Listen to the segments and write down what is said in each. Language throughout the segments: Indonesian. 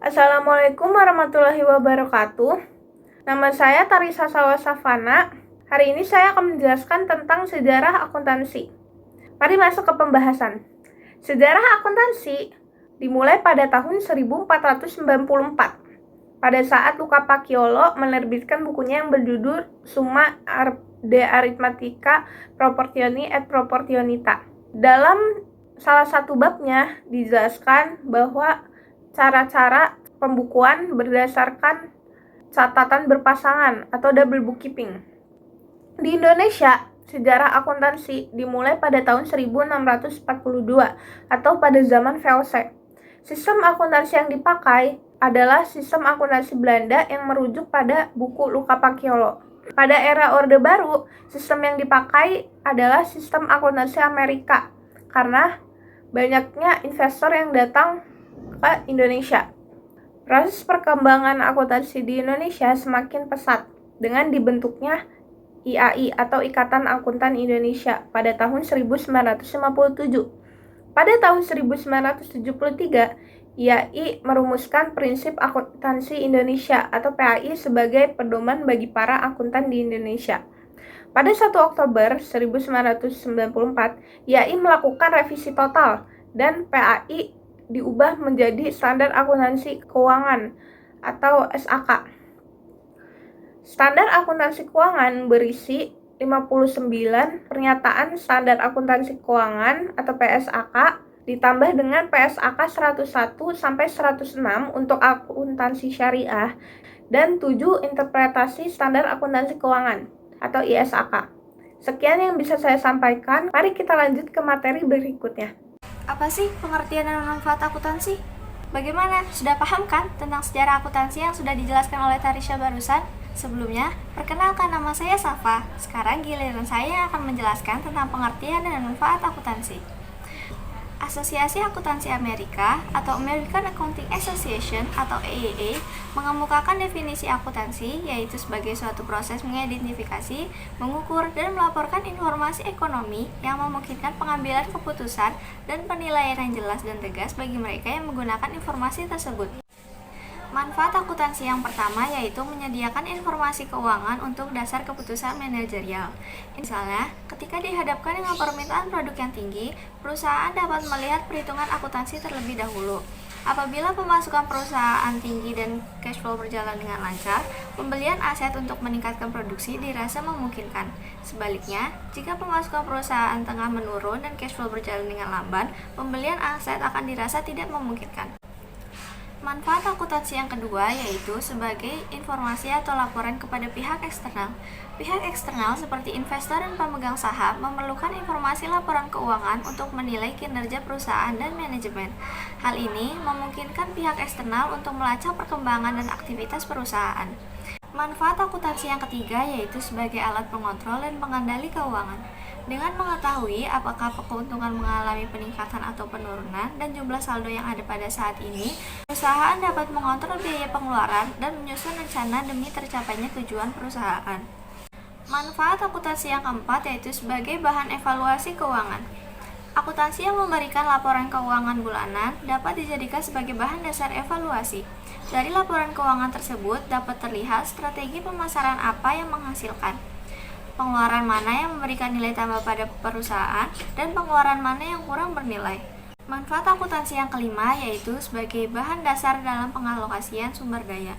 Assalamualaikum warahmatullahi wabarakatuh. Nama saya Tarisa Sawasafana. Hari ini saya akan menjelaskan tentang sejarah akuntansi. Mari masuk ke pembahasan. Sejarah akuntansi dimulai pada tahun 1494 pada saat Luca Paciolo menerbitkan bukunya yang berjudul Summa de Arithmetica Proportioni et Proportionita. Dalam salah satu babnya dijelaskan bahwa cara-cara pembukuan berdasarkan catatan berpasangan atau double bookkeeping. Di Indonesia, sejarah akuntansi dimulai pada tahun 1642 atau pada zaman VOC. Sistem akuntansi yang dipakai adalah sistem akuntansi Belanda yang merujuk pada buku Luca Paciolo. Pada era Orde Baru, sistem yang dipakai adalah sistem akuntansi Amerika karena banyaknya investor yang datang ke Indonesia. Proses perkembangan akuntansi di Indonesia semakin pesat dengan dibentuknya IAI atau Ikatan Akuntan Indonesia pada tahun 1957. Pada tahun 1973, IAI merumuskan prinsip akuntansi Indonesia atau PAI sebagai pedoman bagi para akuntan di Indonesia. Pada 1 Oktober 1994, IAI melakukan revisi total dan PAI diubah menjadi Standar Akuntansi Keuangan atau SAK. Standar Akuntansi Keuangan berisi 59 pernyataan Standar Akuntansi Keuangan atau PSAK ditambah dengan PSAK 101 sampai 106 untuk akuntansi syariah dan 7 interpretasi Standar Akuntansi Keuangan atau ISAK. Sekian yang bisa saya sampaikan. Mari kita lanjut ke materi berikutnya. Apa sih pengertian dan manfaat akuntansi? Bagaimana? Sudah paham kan tentang sejarah akuntansi yang sudah dijelaskan oleh Tarisha barusan? Sebelumnya, perkenalkan nama saya Safa. Sekarang giliran saya yang akan menjelaskan tentang pengertian dan manfaat akuntansi. Asosiasi Akuntansi Amerika atau American Accounting Association atau AAA mengemukakan definisi akuntansi yaitu sebagai suatu proses mengidentifikasi, mengukur, dan melaporkan informasi ekonomi yang memungkinkan pengambilan keputusan dan penilaian yang jelas dan tegas bagi mereka yang menggunakan informasi tersebut. Manfaat akuntansi yang pertama yaitu menyediakan informasi keuangan untuk dasar keputusan manajerial. Misalnya, ketika dihadapkan dengan permintaan produk yang tinggi, perusahaan dapat melihat perhitungan akuntansi terlebih dahulu. Apabila pemasukan perusahaan tinggi dan cash flow berjalan dengan lancar, pembelian aset untuk meningkatkan produksi dirasa memungkinkan. Sebaliknya, jika pemasukan perusahaan tengah menurun dan cash flow berjalan dengan lamban, pembelian aset akan dirasa tidak memungkinkan. Manfaat akuntansi yang kedua yaitu sebagai informasi atau laporan kepada pihak eksternal. Pihak eksternal seperti investor dan pemegang saham memerlukan informasi laporan keuangan untuk menilai kinerja perusahaan dan manajemen. Hal ini memungkinkan pihak eksternal untuk melacak perkembangan dan aktivitas perusahaan. Manfaat akuntansi yang ketiga yaitu sebagai alat pengontrol dan pengendali keuangan. Dengan mengetahui apakah keuntungan mengalami peningkatan atau penurunan dan jumlah saldo yang ada pada saat ini, perusahaan dapat mengontrol biaya pengeluaran dan menyusun rencana demi tercapainya tujuan perusahaan. Manfaat akuntansi yang keempat yaitu sebagai bahan evaluasi keuangan. Akuntansi yang memberikan laporan keuangan bulanan dapat dijadikan sebagai bahan dasar evaluasi. Dari laporan keuangan tersebut dapat terlihat strategi pemasaran apa yang menghasilkan, pengeluaran mana yang memberikan nilai tambah pada perusahaan, dan pengeluaran mana yang kurang bernilai. Manfaat akuntansi yang kelima yaitu sebagai bahan dasar dalam pengalokasian sumber daya.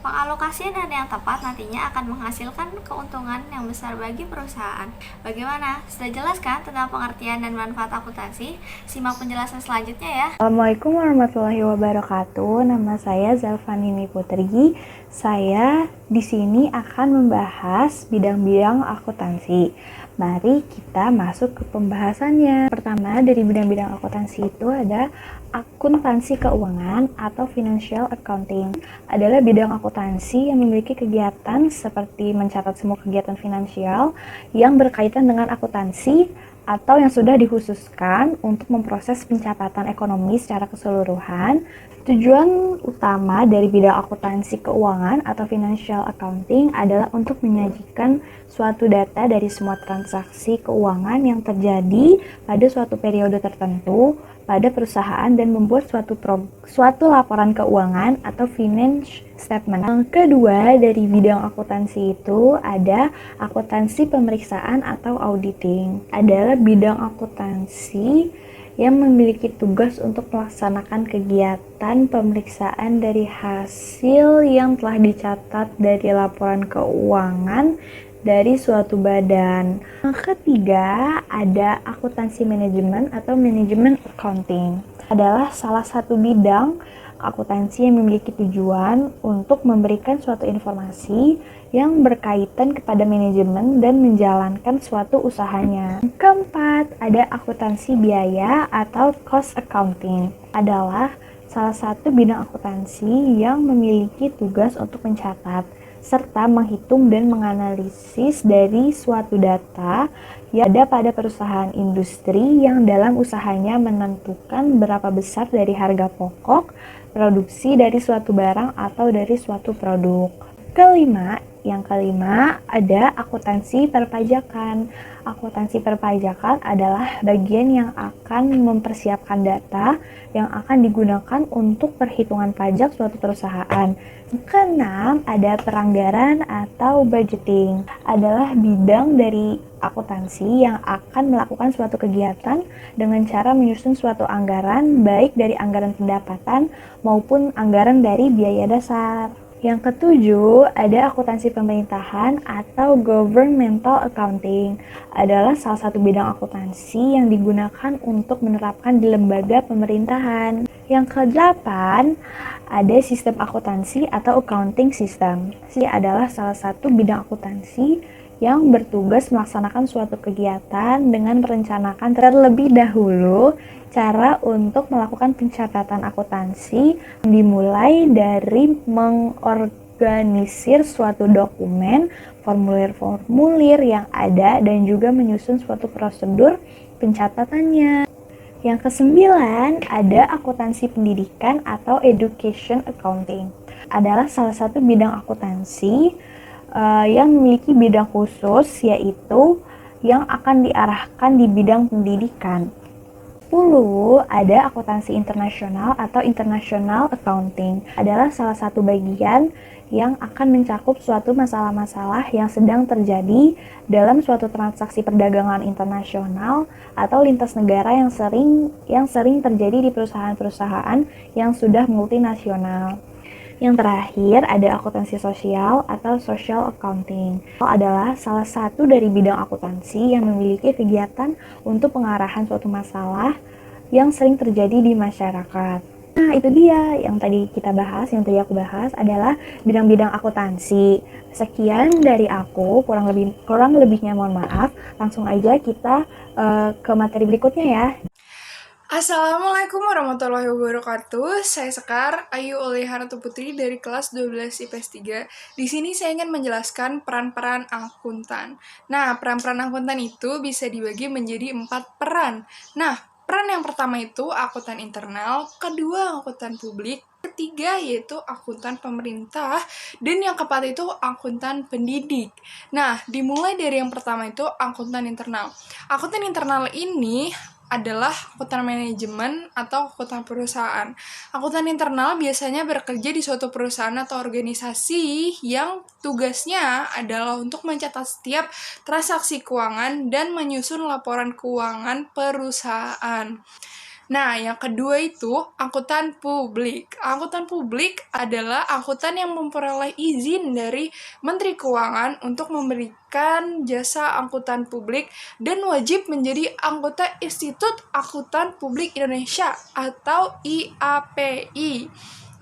Pengalokasian dana yang tepat nantinya akan menghasilkan keuntungan yang besar bagi perusahaan. Bagaimana? Sudah jelas kan tentang pengertian dan manfaat akuntansi? Simak penjelasan selanjutnya ya. Assalamualaikum warahmatullahi wabarakatuh. Nama saya Zalfanini Putri. Saya di sini akan membahas bidang-bidang akuntansi. Mari kita masuk ke pembahasannya. Pertama, dari bidang-bidang akuntansi itu ada akuntansi keuangan atau financial accounting. Adalah bidang akuntansi yang memiliki kegiatan seperti mencatat semua kegiatan finansial yang berkaitan dengan akuntansi atau yang sudah dikhususkan untuk memproses pencatatan ekonomi secara keseluruhan. Tujuan utama dari bidang akuntansi keuangan atau financial accounting adalah untuk menyajikan suatu data dari semua transaksi keuangan yang terjadi pada suatu periode tertentu pada perusahaan dan membuat suatu laporan keuangan atau finance statement. Yang kedua dari bidang akuntansi itu ada akuntansi pemeriksaan atau auditing. Adalah bidang akuntansi yang memiliki tugas untuk melaksanakan kegiatan pemeriksaan dari hasil yang telah dicatat dari laporan keuangan dari suatu badan. Yang ketiga, ada akuntansi manajemen atau manajemen accounting. Adalah salah satu bidang akuntansi yang memiliki tujuan untuk memberikan suatu informasi yang berkaitan kepada manajemen dan menjalankan suatu usahanya. Yang keempat, ada akuntansi biaya atau cost accounting. Adalah salah satu bidang akuntansi yang memiliki tugas untuk mencatat serta menghitung dan menganalisis dari suatu data yang ada pada perusahaan industri yang dalam usahanya menentukan berapa besar dari harga pokok produksi dari suatu barang atau dari suatu produk. Yang kelima ada akuntansi perpajakan. Akuntansi perpajakan adalah bagian yang akan mempersiapkan data yang akan digunakan untuk perhitungan pajak suatu perusahaan. Keenam, ada peranggaran atau budgeting. Adalah bidang dari akuntansi yang akan melakukan suatu kegiatan dengan cara menyusun suatu anggaran, baik dari anggaran pendapatan maupun anggaran dari biaya dasar. Yang ketujuh, ada akuntansi pemerintahan atau governmental accounting. Adalah salah satu bidang akuntansi yang digunakan untuk menerapkan di lembaga pemerintahan. Yang kedelapan, ada sistem akuntansi atau accounting system. Ini adalah salah satu bidang akuntansi yang bertugas melaksanakan suatu kegiatan dengan merencanakan terlebih dahulu cara untuk melakukan pencatatan akuntansi, dimulai dari mengorganisir suatu dokumen, formulir-formulir yang ada, dan juga menyusun suatu prosedur pencatatannya. Yang kesembilan, ada akuntansi pendidikan atau education accounting. Adalah salah satu bidang akuntansi yang memiliki bidang khusus, yaitu yang akan diarahkan di bidang pendidikan. 10. Ada akuntansi internasional atau international accounting. Adalah salah satu bagian yang akan mencakup suatu masalah-masalah yang sedang terjadi dalam suatu transaksi perdagangan internasional atau lintas negara yang sering terjadi di perusahaan-perusahaan yang sudah multinasional. Yang terakhir, ada akuntansi sosial atau social accounting. Adalah salah satu dari bidang akuntansi yang memiliki kegiatan untuk pengarahan suatu masalah yang sering terjadi di masyarakat. Nah, itu dia yang tadi aku bahas adalah bidang-bidang akuntansi. Sekian dari aku, kurang lebihnya mohon maaf. Langsung aja kita ke materi berikutnya ya. Assalamualaikum warahmatullahi wabarakatuh. Saya Sekar Ayu Oliharatu Putri dari kelas 12 IPS 3. Di sini saya ingin menjelaskan peran-peran akuntan. Nah, peran-peran akuntan itu bisa dibagi menjadi 4 peran. Nah, peran yang pertama itu akuntan internal, kedua akuntan publik, ketiga yaitu akuntan pemerintah, dan yang keempat itu akuntan pendidik. Nah, dimulai dari yang pertama itu akuntan internal. Akuntan internal ini adalah akuntan manajemen atau akuntan perusahaan. Akuntan internal biasanya bekerja di suatu perusahaan atau organisasi yang tugasnya adalah untuk mencatat setiap transaksi keuangan dan menyusun laporan keuangan perusahaan. Nah, yang kedua itu akuntan publik. Akuntan publik adalah akuntan yang memperoleh izin dari Menteri Keuangan untuk memberikan jasa akuntan publik dan wajib menjadi anggota Institut Akuntan Publik Indonesia atau IAPI.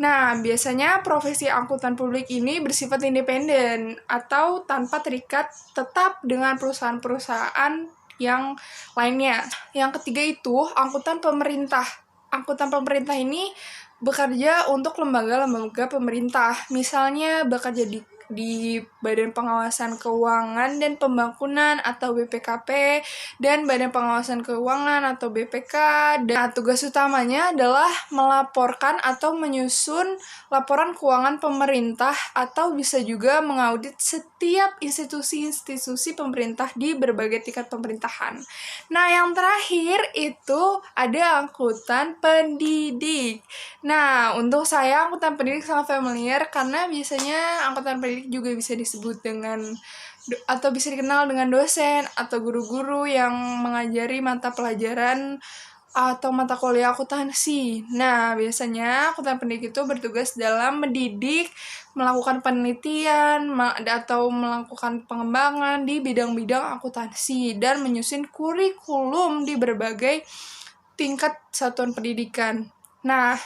Nah, biasanya profesi akuntan publik ini bersifat independen atau tanpa terikat tetap dengan perusahaan-perusahaan yang lainnya. Yang ketiga itu akuntan pemerintah. Akuntan pemerintah ini bekerja untuk lembaga-lembaga pemerintah. Misalnya bekerja di di Badan Pengawasan Keuangan dan Pembangunan atau BPKP dan Badan Pengawasan Keuangan atau BPK. Dan tugas utamanya adalah melaporkan atau menyusun laporan keuangan pemerintah atau bisa juga mengaudit setiap institusi-institusi pemerintah di berbagai tingkat pemerintahan. Nah, yang terakhir itu ada angkutan pendidik. Nah, untuk saya angkutan pendidik sangat familiar karena biasanya angkutan pendidik juga bisa disebut dengan atau bisa dikenal dengan dosen atau guru-guru yang mengajari mata pelajaran atau mata kuliah akuntansi. Nah, biasanya akuntan pendidik itu bertugas dalam mendidik, melakukan penelitian, atau melakukan pengembangan di bidang-bidang akuntansi, dan menyusun kurikulum di berbagai tingkat satuan pendidikan. Nah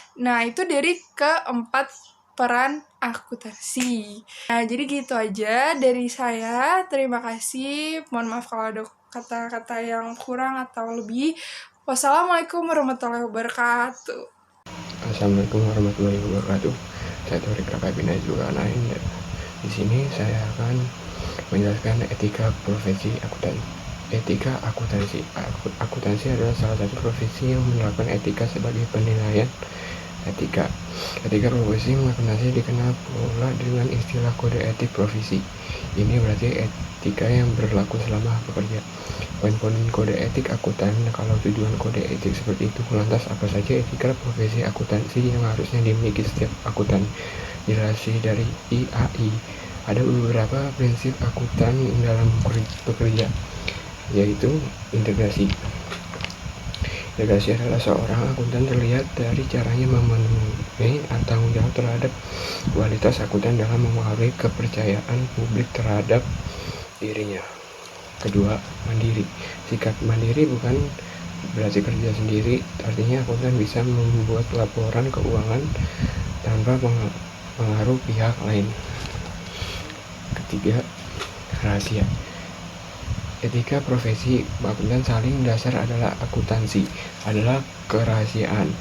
itu dari keempat peran akuntansi. Nah, jadi gitu aja dari saya. Terima kasih. Mohon maaf kalau ada kata-kata yang kurang atau lebih. Wassalamualaikum warahmatullahi wabarakatuh. Assalamualaikum warahmatullahi wabarakatuh. Saya Torik Rakabina juga lain. Di sini saya akan menjelaskan etika profesi akuntan. Etika akuntansi. Akuntansi adalah salah satu profesi yang menerapkan etika sebagai penilaian etika. Etika profesi akuntansi dikenal pula dengan istilah kode etik profesi. Ini berarti etika yang berlaku selama bekerja. Poin-poin kode etik akuntan. Kalau tujuan kode etik seperti itu, lantas apa saja etika profesi akuntansi yang harusnya dimiliki setiap akuntan? Dilatih dari IAI. Ada beberapa prinsip akuntan dalam bekerja, yaitu integrasi. Integrasi adalah seorang akuntan terlihat dari caranya memenuhi tanggung jawab terhadap kualitas akuntan dalam mempengaruhi kepercayaan publik terhadap dirinya. Kedua, mandiri. Sikap mandiri bukan berarti kerja sendiri, artinya akuntan bisa membuat laporan keuangan tanpa pengaruh pihak lain. Ketiga, rahasia. Etika profesi akuntan saling dasar adalah akuntansi adalah kerahasiaan.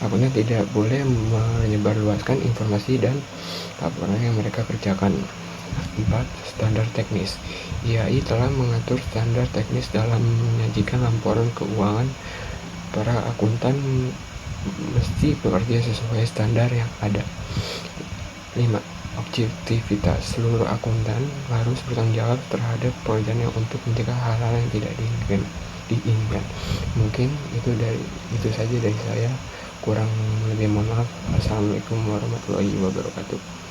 Akuntan tidak boleh menyebarluaskan informasi dan laporan yang mereka kerjakan. 4. Standar teknis. IAI telah mengatur standar teknis dalam menyajikan laporan keuangan. Para akuntan mesti bekerja sesuai standar yang ada. 5. Objektivitas. Seluruh akuntan harus bertanggung jawab terhadap pekerjaannya untuk mencegah hal-hal yang tidak diinginkan. Mungkin itu saja dari saya. Kurang lebih mohon maaf. Assalamualaikum warahmatullahi wabarakatuh.